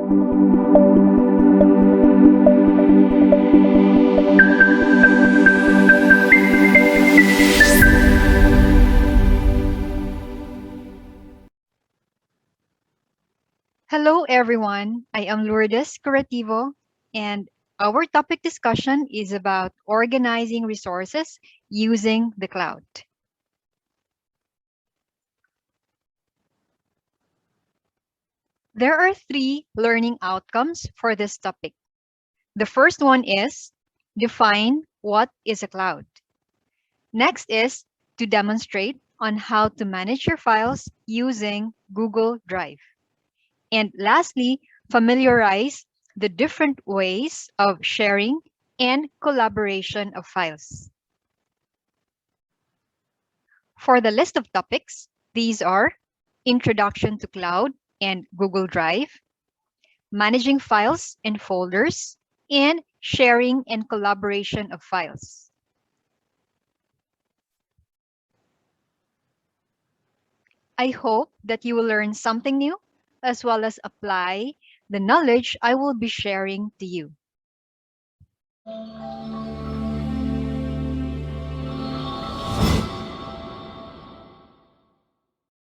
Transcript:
Hello, everyone. I am Lourdes Curativo, and our topic discussion is about organizing resources using the cloud. There are three learning outcomes for this topic. The first one is define what is a cloud. Next is to demonstrate on how to manage your files using Google Drive. And lastly, familiarize the different ways of sharing and collaboration of files. For the list of topics, these are Introduction to Cloud and Google Drive, Managing Files and Folders, and Sharing and Collaboration of Files. I hope that you will learn something new as well as apply the knowledge I will be sharing to you.